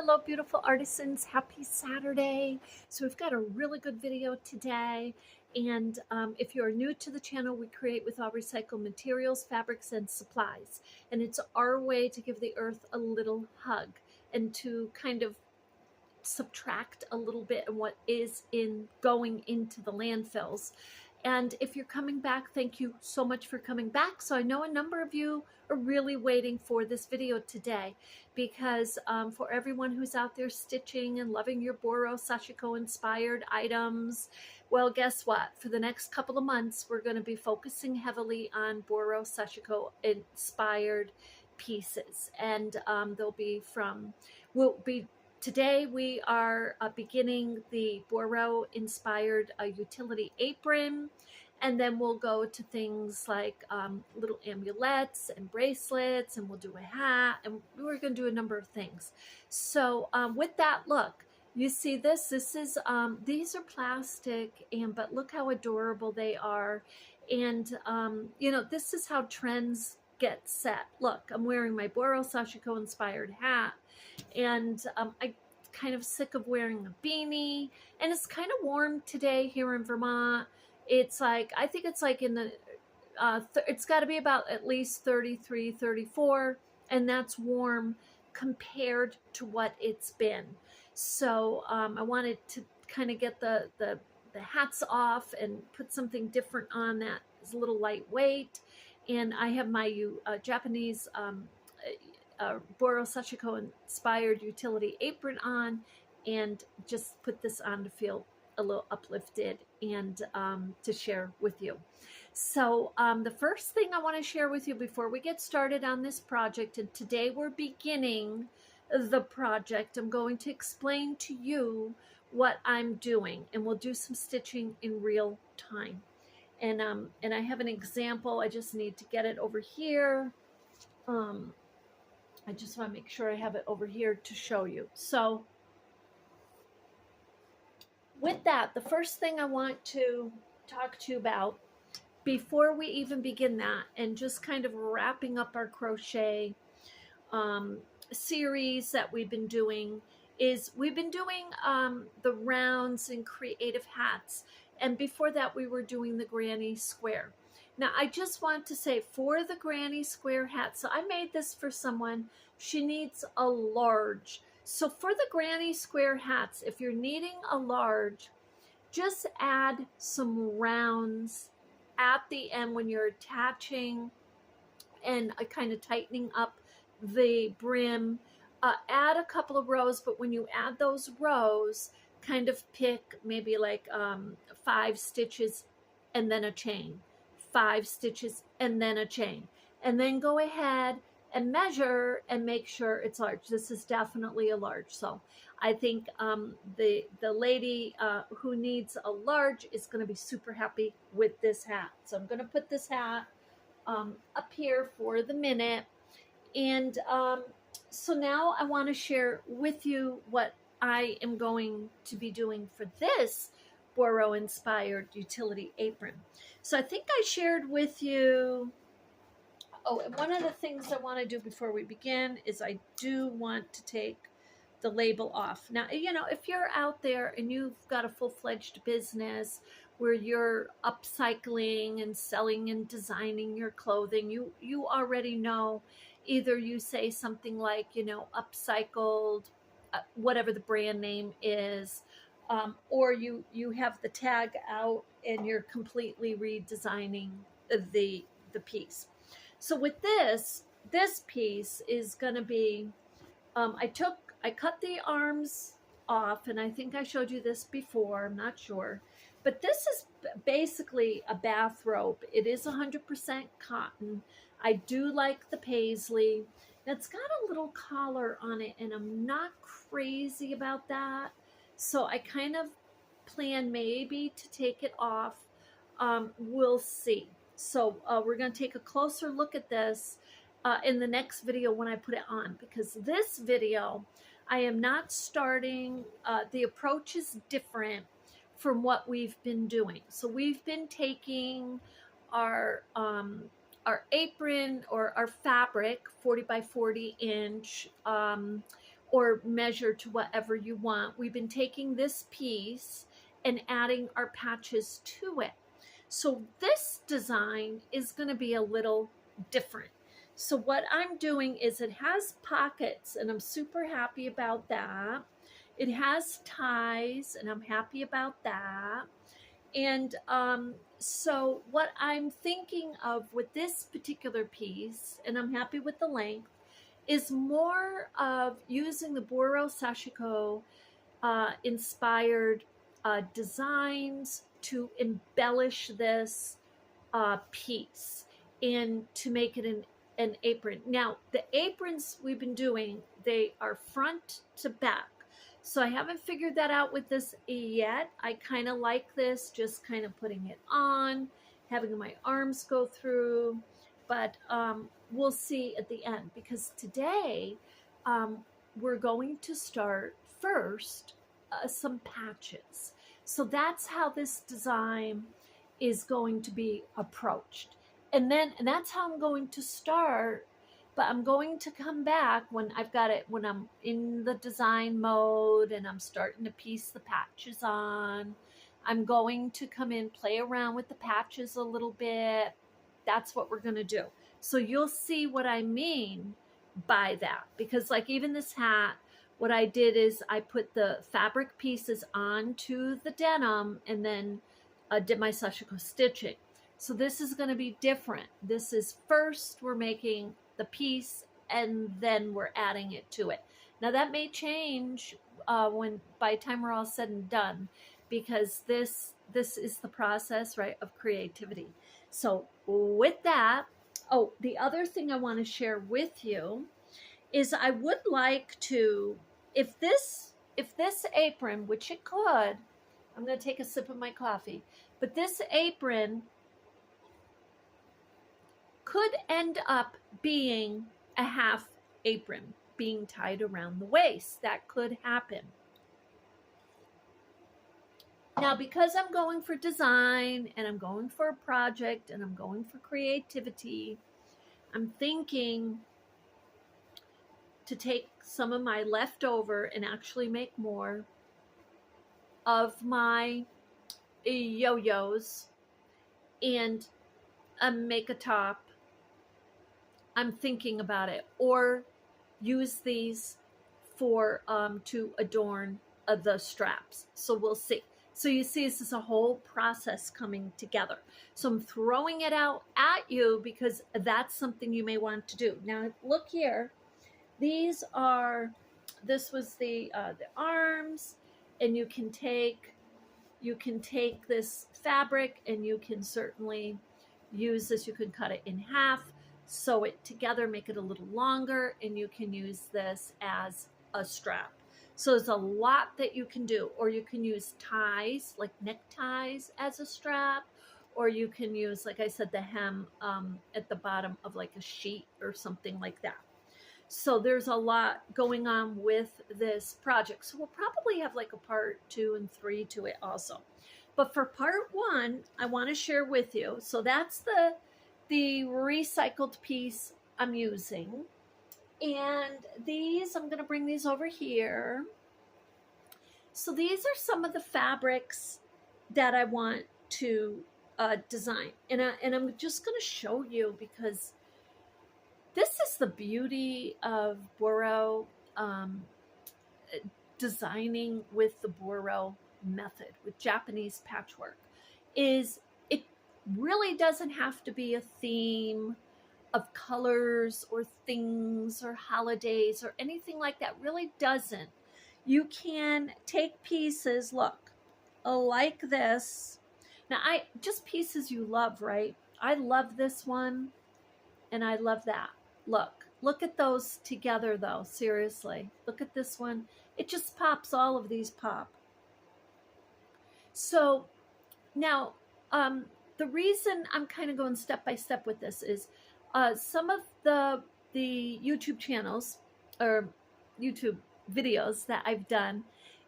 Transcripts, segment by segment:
hello, beautiful artisans. Happy Saturday. So we've got a really good video today. And if you're new to the channel, we create with all recycled materials, fabrics, and supplies. And it's our way to give the earth a little hug and to kind of subtract a little bit of what is going into the landfills. And if you're coming back, thank you so much for coming back. So I know a number of you are really waiting for this video today because for everyone who's out there stitching and loving your Boro-Sashiko inspired items, well, guess what? For the next couple of months, we're going to be focusing heavily on Boro-Sashiko inspired pieces. And today we are beginning the Boro Inspired Utility Apron, and then we'll go to things like little amulets and bracelets, and we'll do a hat, and we're going to do a number of things. So with that, look, you see this? This is these are plastic, but look how adorable they are. And you know, this is how trends get set. Look, I'm wearing my Boro-Sashiko inspired hat, and I'm kind of sick of wearing a beanie, and it's kind of warm today here in Vermont. It's like, I think it's like in the it's got to be about at least 33, 34, and that's warm compared to what it's been. So I wanted to kind of get the hats off and put something different on that is a little lightweight. And I have my Japanese Boro-Sashiko Inspired Utility Apron on, and just put this on to feel a little uplifted and to share with you. So the first thing I want to share with you before we get started on this project, and today we're beginning the project, I'm going to explain to you what I'm doing, and we'll do some stitching in real time. And I have an example. I just need to get it over here. I just want to make sure I have it over here to show you. So with that, the first thing I want to talk to you about before we even begin that, and just kind of wrapping up our crochet series that we've been doing, is we've been doing the rounds and creative hats. And before that, we were doing the granny square. Now, I just want to say, for the granny square hat, so I made this for someone, she needs a large. So for the granny square hats, if you're needing a large, just add some rounds at the end when you're attaching and kind of tightening up the brim. Add a couple of rows, but when you add those rows, kind of pick maybe like 5 stitches and then a chain. 5 stitches and then a chain, and then go ahead and measure and make sure it's large. This is definitely a large. So I think the lady who needs a large is going to be super happy with this hat. So I'm going to put this hat up here for the minute. And so now I want to share with you what I am going to be doing for this Boro Inspired Utility Apron. So I think I shared with you, and one of the things I want to do before we begin is I do want to take the label off. Now, you know, if you're out there and you've got a full-fledged business where you're upcycling and selling and designing your clothing, you already know, either you say something like, you know, upcycled, whatever the brand name is, or you have the tag out and you're completely redesigning the piece. So with this piece is going to be, I cut the arms off, and I think I showed you this before, I'm not sure, but this is basically a bathrobe. It is 100% cotton. I do like the paisley. It's got a little collar on it, and I'm not crazy about that. So I kind of plan maybe to take it off. We'll see. So we're going to take a closer look at this in the next video when I put it on, because this video, I am not starting, the approach is different from what we've been doing. So we've been taking our apron or our fabric, 40 by 40 inch, or measure to whatever you want. We've been taking this piece and adding our patches to it. So this design is going to be a little different. So what I'm doing is it has pockets, and I'm super happy about that. It has ties, and I'm happy about that. And so what I'm thinking of with this particular piece, and I'm happy with the length, is more of using the Boro-Sashiko inspired designs to embellish this piece and to make it an apron. Now, the aprons we've been doing, they are front to back. So I haven't figured that out with this yet. I kind of like this, just kind of putting it on, having my arms go through, but we'll see at the end, because today we're going to start first some patches. So that's how this design is going to be approached. And that's how I'm going to start, but I'm going to come back when I've got it, when I'm in the design mode and I'm starting to piece the patches on. I'm going to come in, play around with the patches a little bit. That's what we're going to do. So you'll see what I mean by that, because like even this hat, what I did is I put the fabric pieces onto the denim and then did my Sashiko stitching. So this is going to be different. This is first we're making the piece and then we're adding it to it. Now that may change when by the time we're all said and done, because this is the process, right, of creativity. So with that, oh, the other thing I want to share with you is I would like to, if this apron, which it could, I'm going to take a sip of my coffee, but this apron could end up being a half apron being tied around the waist. That could happen. Now, because I'm going for design and I'm going for a project and I'm going for creativity, I'm thinking to take some of my leftover and actually make more of my yo-yos and make a top. I'm thinking about it, or use these for to adorn the straps. So we'll see. So you see, this is a whole process coming together. So I'm throwing it out at you because that's something you may want to do. Now look here. These are, this was the arms, and you can take this fabric and you can certainly use this. You can cut it in half, sew it together, make it a little longer, and you can use this as a strap. So there's a lot that you can do, or you can use ties, like neckties as a strap, or you can use, like I said, the hem at the bottom of like a sheet or something like that. So there's a lot going on with this project. So we'll probably have like a part 2 and 3 to it also. But for part 1, I want to share with you. So that's the recycled piece I'm using. And these, I'm going to bring these over here. So these are some of the fabrics that I want to design. And I'm just going to show you, because this is the beauty of Boro, designing with the Boro method, with Japanese patchwork, is it really doesn't have to be a theme of colors or things or holidays or anything like that. Really doesn't. You can take pieces, look, like this. Now, just pieces you love, right? I love this one and I love that. Look at those together though, seriously. Look at this one. It just pops, all of these pop. So now, the reason I'm kind of going step by step with this is some of the YouTube channels or YouTube videos that I've done,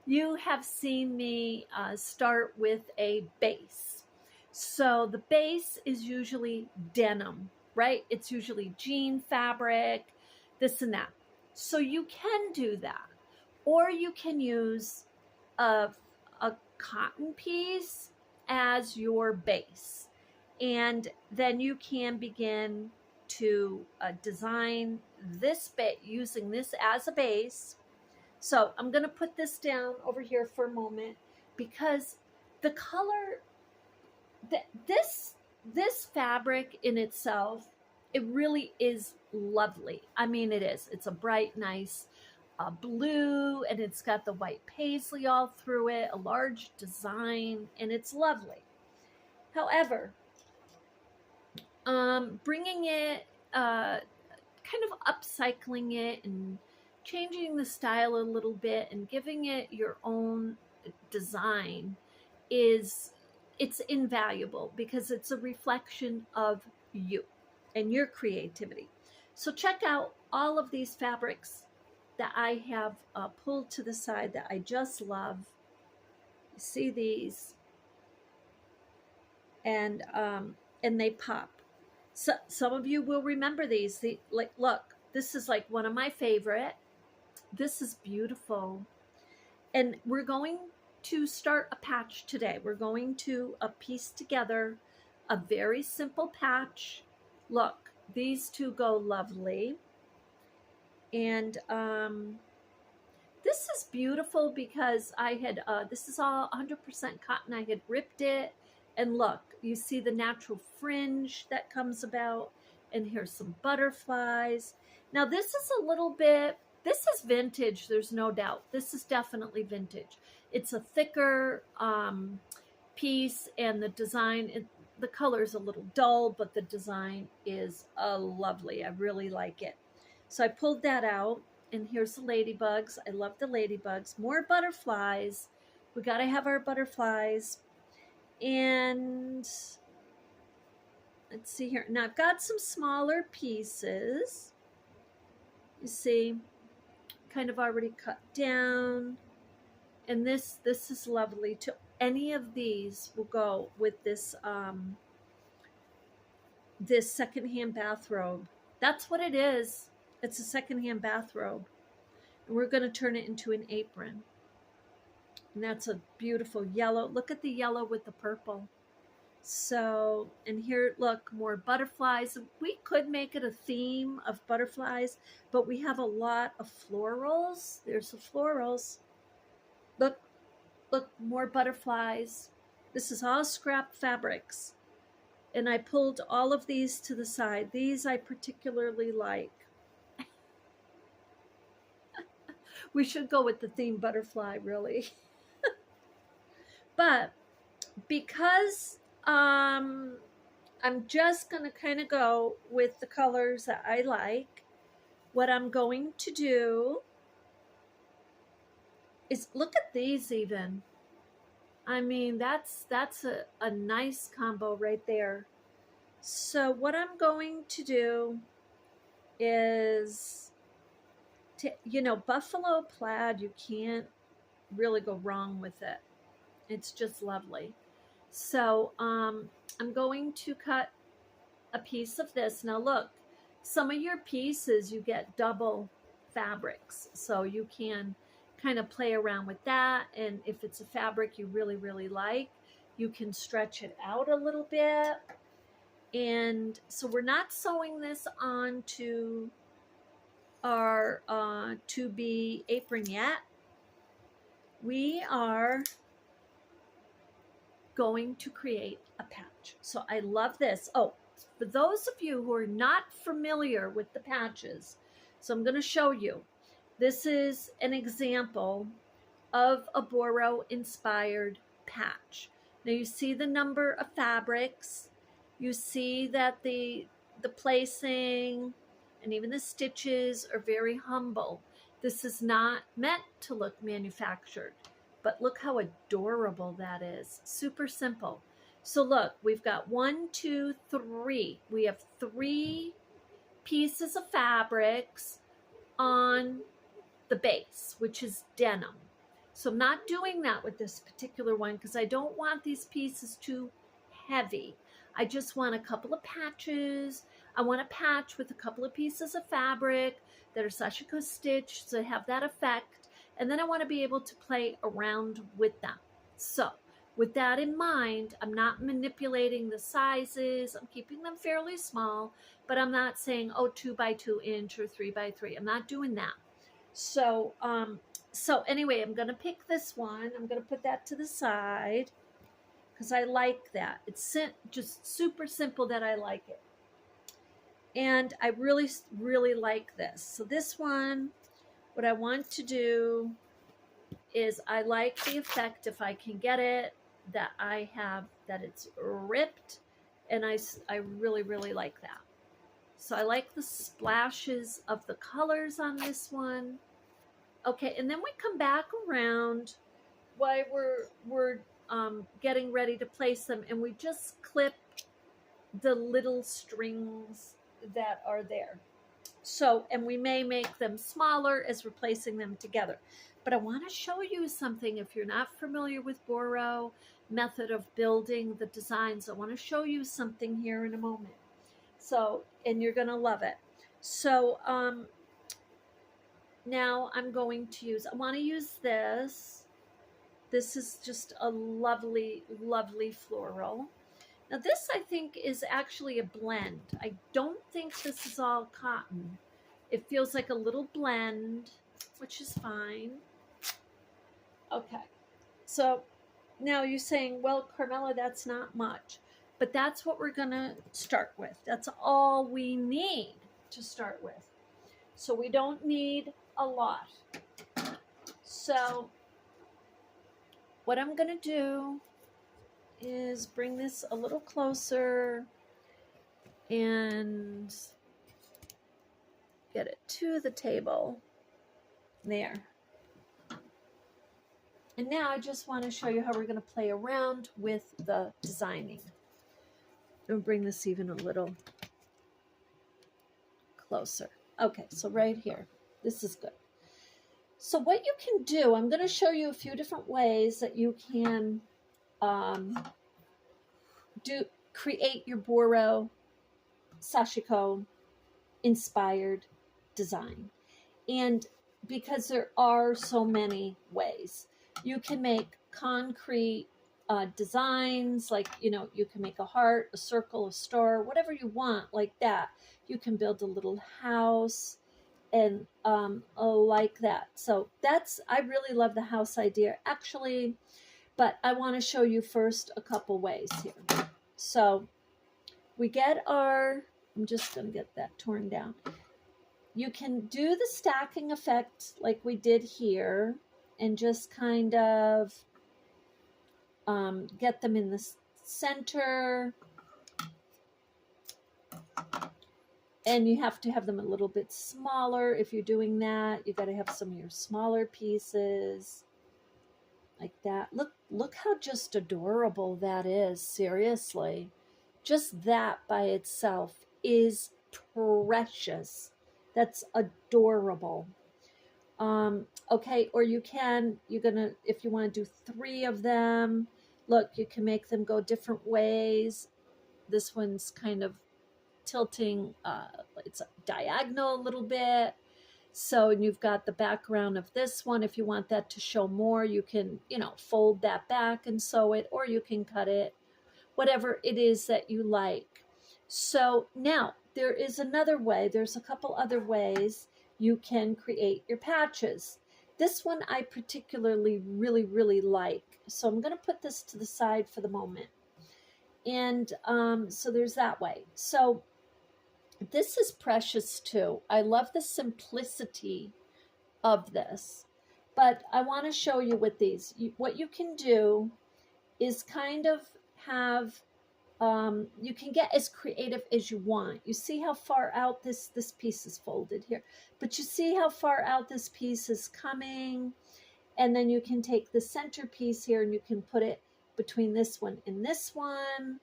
you have seen me start with a base. So the base is usually denim, right? It's usually jean fabric, this and that. So you can do that. or you can use a cotton piece as your base. And then you can begin to design this bit using this as a base. So I'm going to put this down over here for a moment because the color, this fabric in itself, it really is lovely. I mean, it is. It's a bright, nice blue, and it's got the white paisley all through it, a large design, and it's lovely. However, bringing it, kind of upcycling it and changing the style a little bit and giving it your own design it's invaluable because it's a reflection of you and your creativity. So check out all of these fabrics that I have pulled to the side that I just love. You see these, and they pop. So some of you will remember these. Like, look, this is like one of my favorite. This is beautiful, and we're going to start a patch today. We're going to piece together a very simple patch. Look, these two go lovely. And this is beautiful because I had, this is all 100% cotton. I had ripped it. And look, you see the natural fringe that comes about. And here's some butterflies. Now this is a little bit, this is vintage, there's no doubt. This is definitely vintage. It's a thicker piece, and the design, the color is a little dull, but the design is lovely. I really like it. So I pulled that out, and here's the ladybugs. I love the ladybugs. More butterflies. We got to have our butterflies. And let's see here. Now I've got some smaller pieces. You see, kind of already cut down. And this is lovely too. Any of these will go with this this secondhand bathrobe. That's what it is. It's a secondhand bathrobe. And we're going to turn it into an apron. And that's a beautiful yellow. Look at the yellow with the purple. So, and here, look, more butterflies. We could make it a theme of butterflies, but we have a lot of florals. There's the florals. Look, more butterflies. This is all scrap fabrics. And I pulled all of these to the side. These I particularly like. We should go with the theme butterfly, really. But because I'm just going to kind of go with the colors that I like, what I'm going to do is look at these even. I mean, that's a nice combo right there. So what I'm going to do is, buffalo plaid, you can't really go wrong with it. It's just lovely. So I'm going to cut a piece of this. Now look, some of your pieces you get double fabrics, so you can kind of play around with that. And if it's a fabric you really, really like, you can stretch it out a little bit. And so we're not sewing this onto our to-be apron yet. We are going to create a patch. So I love this. Oh, for those of you who are not familiar with the patches, so I'm going to show you. This is an example of a Boro Inspired patch. Now you see the number of fabrics. You see that the placing and even the stitches are very humble. This is not meant to look manufactured, but look how adorable that is. Super simple. So look, we've got 1, 2, 3. We have 3 pieces of fabrics on the base, which is denim. So I'm not doing that with this particular one because I don't want these pieces too heavy. I just want a couple of patches. I want a patch with a couple of pieces of fabric that are Sashiko stitched to have that effect. and then I want to be able to play around with them. So with that in mind, I'm not manipulating the sizes. I'm keeping them fairly small, but I'm not saying, oh, 2 by 2 inch or 3 by 3. I'm not doing that. So, so anyway, I'm going to pick this one. I'm going to put that to the side because I like that. It's just super simple that I like it. And I really, really like this. So this one, what I want to do is I like the effect, if I can get it, that I have, that it's ripped. And I really, really like that. So I like the splashes of the colors on this one. Okay, and then we come back around while we're getting ready to place them, and we just clip the little strings that are there. So, and we may make them smaller as we're placing them together. But I want to show you something. If you're not familiar with Boro method of building the designs, I want to show you something here in a moment. So, and you're going to love it. So, now I'm going to use, I want to use this. This is just a lovely, lovely floral. Now this, I think, is actually a blend. I don't think this is all cotton. It feels like a little blend, which is fine. Okay, so now you're saying, well, Carmella, that's not much. But that's what we're gonna start with. That's all we need to start with. So we don't need a lot. So what I'm gonna do is bring this a little closer and get it to the table. There. And now I just want to show you how we're going to play around with the designing. I'll bring this even a little closer. Okay, so right here. This is good. So what you can do, I'm going to show you a few different ways that you can create your Boro-Sashiko Inspired design. And because there are so many ways, you can make concrete designs, like, you know, you can make a heart, a circle, a star, whatever you want, like that. You can build a little house and like that. So that's, I really love the house idea actually, but I want to show you first a couple ways here. So we get our, I'm just going to get that torn down. You can do the stacking effect like we did here and just kind of get them in the center. And you have to have them a little bit smaller. If you're doing that, you got to have some of your smaller pieces like that. Look how just adorable that is. Seriously, just that by itself is precious. That's adorable. Okay, or you can, if you want to do 3 of them, look, you can make them go different ways. This one's kind of tilting, it's diagonal a little bit. So, and you've got the background of this one. If you want that to show more, you can, you know, fold that back and sew it, or you can cut it, whatever it is that you like. So now there is another way. There's a couple other ways you can create your patches. This one I particularly really, really like. So I'm going to put this to the side for the moment. And so there's that way. So this is precious too. I love the simplicity of this. But I want to show you with these. What you can do is kind of have, you can get as creative as you want. You see how far out this piece is folded here. But you see how far out this piece is coming. And then you can take the center piece here and you can put it between this one and this one.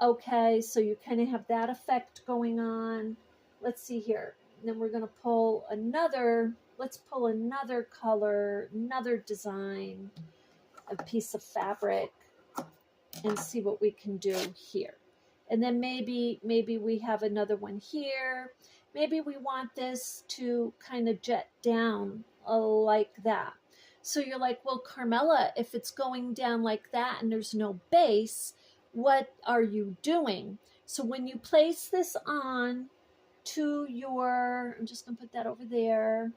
Okay, so you kind of have that effect going on. Let's see here. And then we're going to pull another, let's pull another color, another design, a piece of fabric, and see what we can do here. And then maybe we have another one here. Maybe we want this to kind of jet down like that. So you're like, well, Carmella, if it's going down like that and there's no base, what are you doing? So when you place this on to your, I'm just going to put that over there.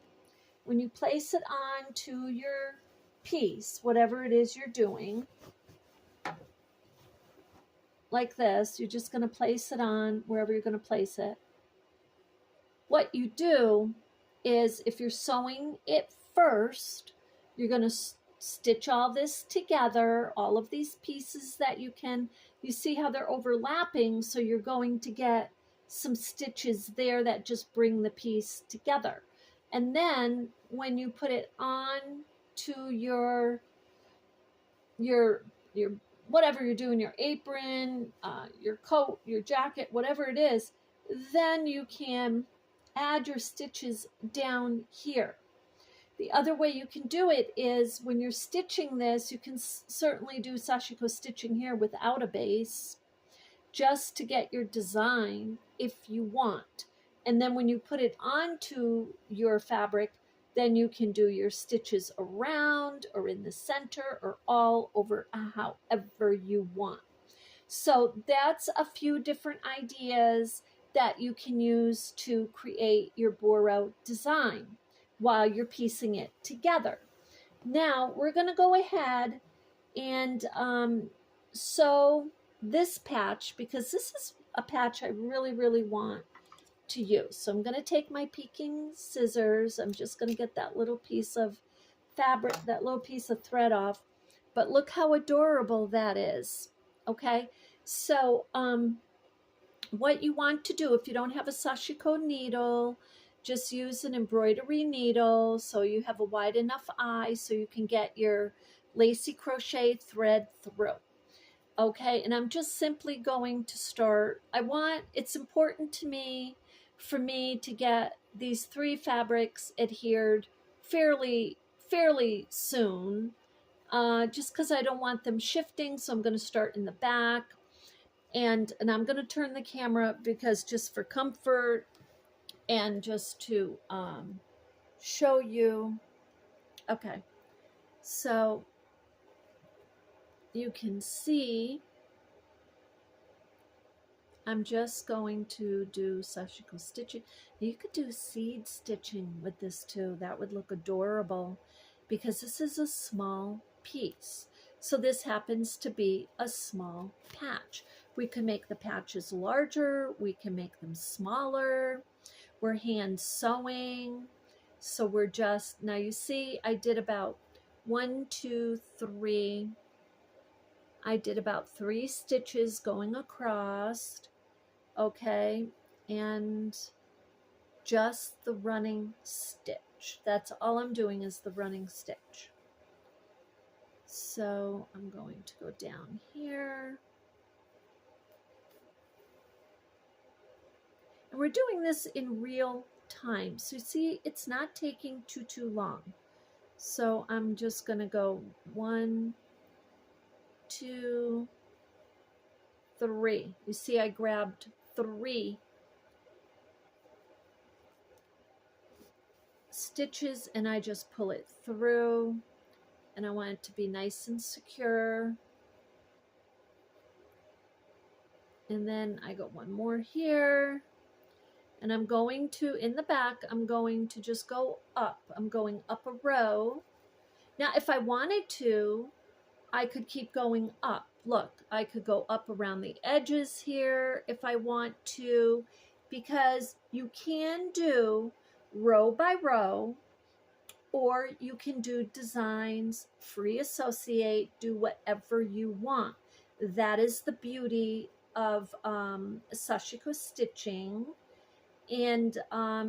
When you place it on to your piece, whatever it is you're doing, like this, you're just going to place it on wherever you're going to place it. What you do is, if you're sewing it first, you're going to stitch all this together, all of these pieces that you see how they're overlapping, so you're going to get some stitches there that just bring the piece together. And then when you put it on to your whatever you're doing, your apron, your coat, your jacket, whatever it is, then you can add your stitches down here. The other way you can do it is when you're stitching this, you can certainly do Sashiko stitching here without a base, just to get your design if you want. And then when you put it onto your fabric, then you can do your stitches around or in the center or all over, however you want. So that's a few different ideas that you can use to create your Boro design while you're piecing it together. Now we're going to go ahead and sew this patch, because this is a patch I really, really want to use. So I'm going to take my peeking scissors. I'm just going to get that little piece of fabric, that little piece of thread off. But look how adorable that is. Okay, so what you want to do, if you don't have a Sashiko needle, just use an embroidery needle so you have a wide enough eye so you can get your lacy crochet thread through. Okay, and I'm just simply going to start. It's important to me, for me to get these 3 fabrics adhered fairly soon, just because I don't want them shifting. So I'm going to start in the back, and I'm going to turn the camera because just for comfort and just to show you. Okay, so you can see I'm just going to do Sashiko stitching. You could do seed stitching with this too. That would look adorable, because this is a small piece. So this happens to be a small patch. We can make the patches larger. We can make them smaller. We're hand sewing. So we're just, now you see I did about 1, 2, 3. I did about 3 stitches going across. Okay, and just the running stitch. That's all I'm doing, is the running stitch. So I'm going to go down here. And we're doing this in real time. So you see, it's not taking too long. So I'm just going to go 1, 2, 3. You see, I grabbed 3 stitches and I just pull it through, and I want it to be nice and secure. And then I got 1 more here, and I'm going to, in the back, I'm going to just go up. I'm going up a row. Now if I wanted to, I could keep going up. Look, I could go up around the edges here if I want to, because you can do row by row, or you can do designs, free associate, do whatever you want. That is the beauty of Sashiko stitching. And,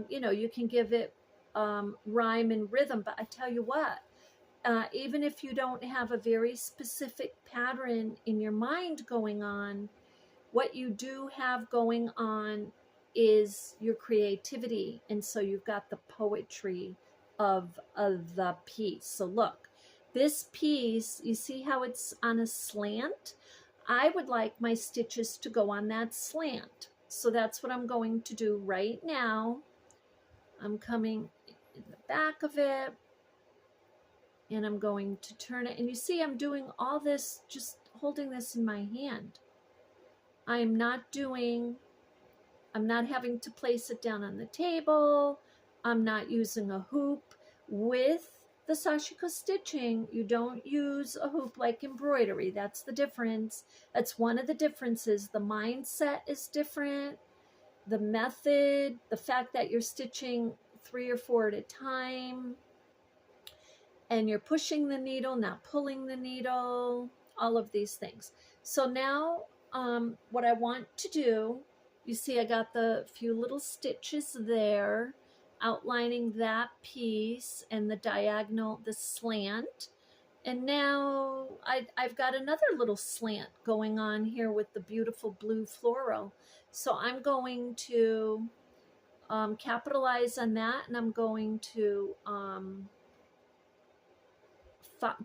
you know, you can give it rhyme and rhythm, but I tell you what, even if you don't have a very specific pattern in your mind going on, what you do have going on is your creativity. And so you've got the poetry of the piece. So look, this piece, you see how it's on a slant? I would like my stitches to go on that slant. So that's what I'm going to do right now. I'm coming in the back of it. and I'm going to turn it. And you see I'm doing all this, just holding this in my hand. I'm not having to place it down on the table. I'm not using a hoop. With the Sashiko stitching, you don't use a hoop like embroidery. That's the difference. That's one of the differences. The mindset is different. The method, the fact that you're stitching 3 or 4 at a time, and you're pushing the needle, not pulling the needle, all of these things. So now what I want to do, you see I got the few little stitches there, outlining that piece and the diagonal, the slant. And now I've got another little slant going on here with the beautiful blue floral. So I'm going to capitalize on that, and I'm going to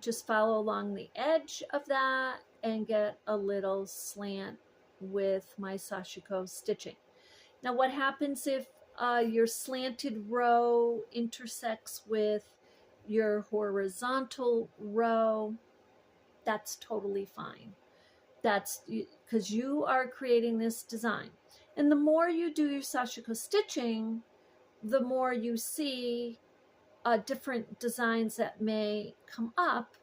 just follow along the edge of that and get a little slant with my Sashiko stitching. Now what happens if your slanted row intersects with your horizontal row? That's totally fine. That's because you are creating this design. And the more you do your Sashiko stitching, the more you see different designs that may come up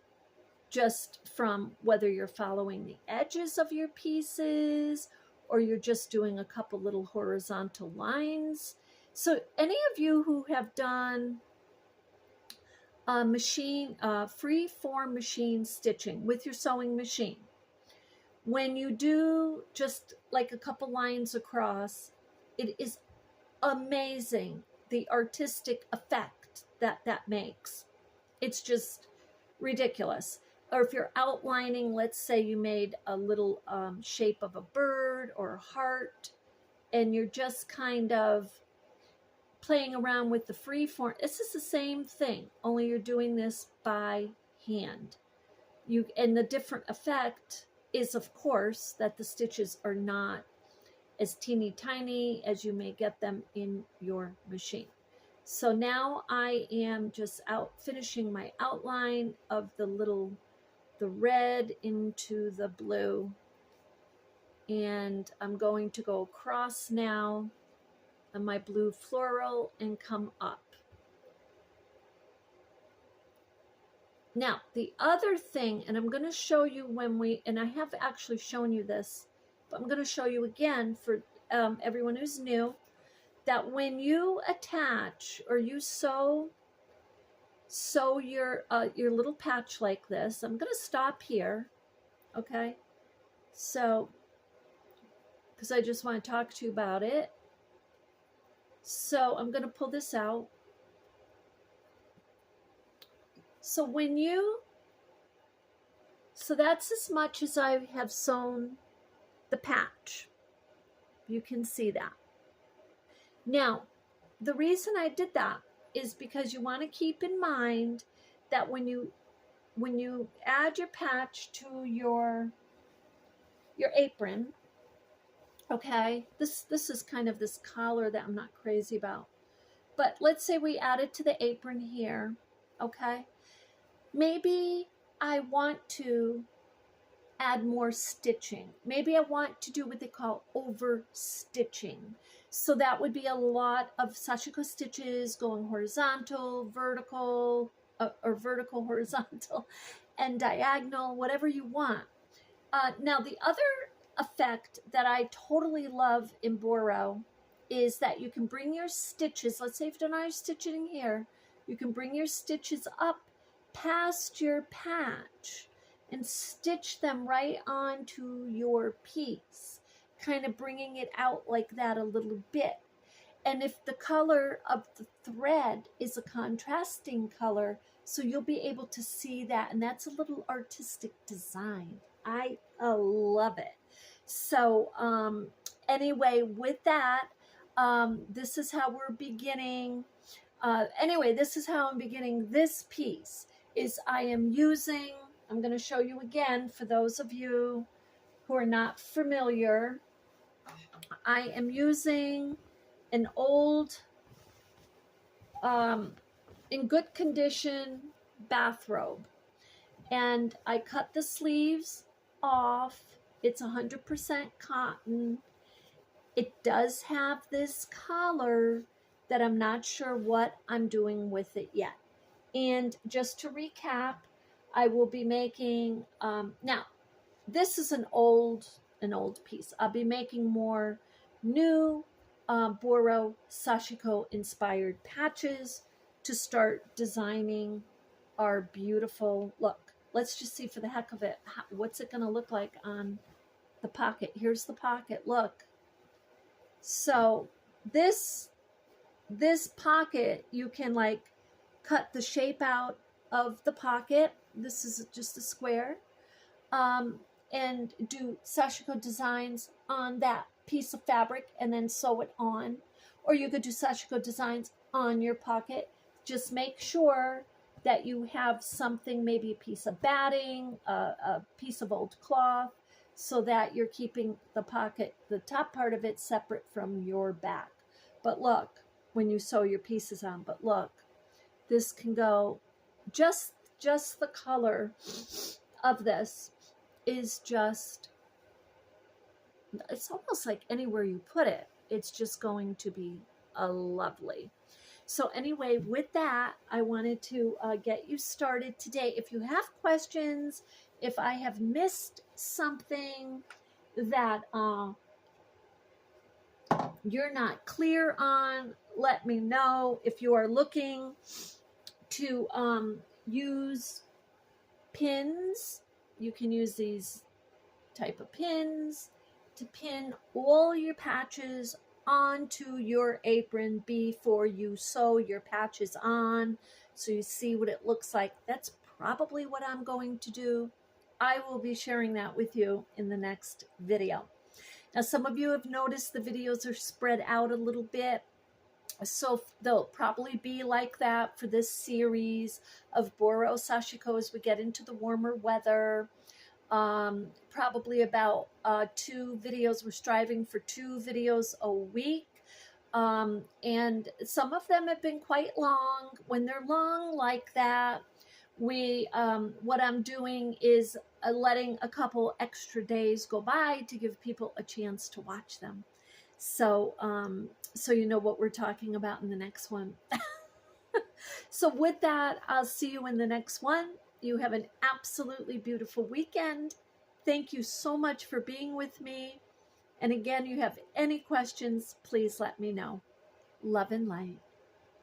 just from whether you're following the edges of your pieces or you're just doing a couple little horizontal lines. So any of you who have done free form machine stitching with your sewing machine, when you do just like a couple lines across, it is amazing the artistic effect that makes. It's just ridiculous. Or if you're outlining, let's say you made a little shape of a bird or a heart, and you're just kind of playing around with the free form. This is the same thing, only you're doing this by hand. And the different effect is, of course, that the stitches are not as teeny tiny as you may get them in your machine. So now I am just finishing my outline of the red into the blue, and I'm going to go across now on my blue floral and come up. Now the other thing, and I'm going to show you and I have actually shown you this, but I'm going to show you again for everyone who's new, that when you attach or you sew your little patch like this, I'm going to stop here, okay? So, because I just want to talk to you about it. So I'm going to pull this out. So that's as much as I have sewn the patch. You can see that. Now, the reason I did that is because you want to keep in mind that when you add your patch to your apron, okay, this is kind of this collar that I'm not crazy about. But let's say we add it to the apron here, okay? Maybe I want to add more stitching. Maybe I want to do what they call over stitching. So that would be a lot of Sashiko stitches going horizontal, vertical, or vertical, horizontal, and diagonal, whatever you want. Now the other effect that I totally love in Boro is that you can bring your stitches, let's say if you've done all your stitching here, you can bring your stitches up past your patch and stitch them right onto your piece, kind of bringing it out like that a little bit. And if the color of the thread is a contrasting color, so you'll be able to see that, and that's a little artistic design. I love it. So anyway, with that, this is how we're beginning. This is how I'm beginning this piece. I'm going to show you again for those of you who are not familiar. I am using an old, in good condition, bathrobe. And I cut the sleeves off. It's 100% cotton. It does have this collar that I'm not sure what I'm doing with it yet. And just to recap, I will be making, now this is an old piece. I'll be making more new Boro-Sashiko inspired patches to start designing our beautiful look. Let's just see for the heck of it, what's it going to look like on the pocket. Here's the pocket, look. So this pocket, you can like cut the shape out of the pocket. This is just a square. And do sashiko designs on that piece of fabric and then sew it on. Or you could do sashiko designs on your pocket. Just make sure that you have something, maybe a piece of batting, a piece of old cloth, so that you're keeping the pocket, the top part of it, separate from your back. But look, when you sew your pieces on, but look, this can go, just the color of this is just, it's almost like anywhere you put it, it's just going to be lovely. So anyway, with that, I wanted to get you started today. If you have questions, if I have missed something that you're not clear on, let me know. If you are looking to use pins, you can use these type of pins to pin all your patches onto your apron before you sew your patches on, so you see what it looks like. That's probably what I'm going to do. I will be sharing that with you in the next video. Now, some of you have noticed the videos are spread out a little bit, so they'll probably be like that for this series of Boro-Sashiko as we get into the warmer weather. Probably about 2 videos. We're striving for 2 videos a week. And some of them have been quite long. When they're long like that, what I'm doing is letting a couple extra days go by to give people a chance to watch them. So, so you know what we're talking about in the next one. So with that, I'll see you in the next one. You have an absolutely beautiful weekend. Thank you so much for being with me. And again, you have any questions, please let me know. Love and light.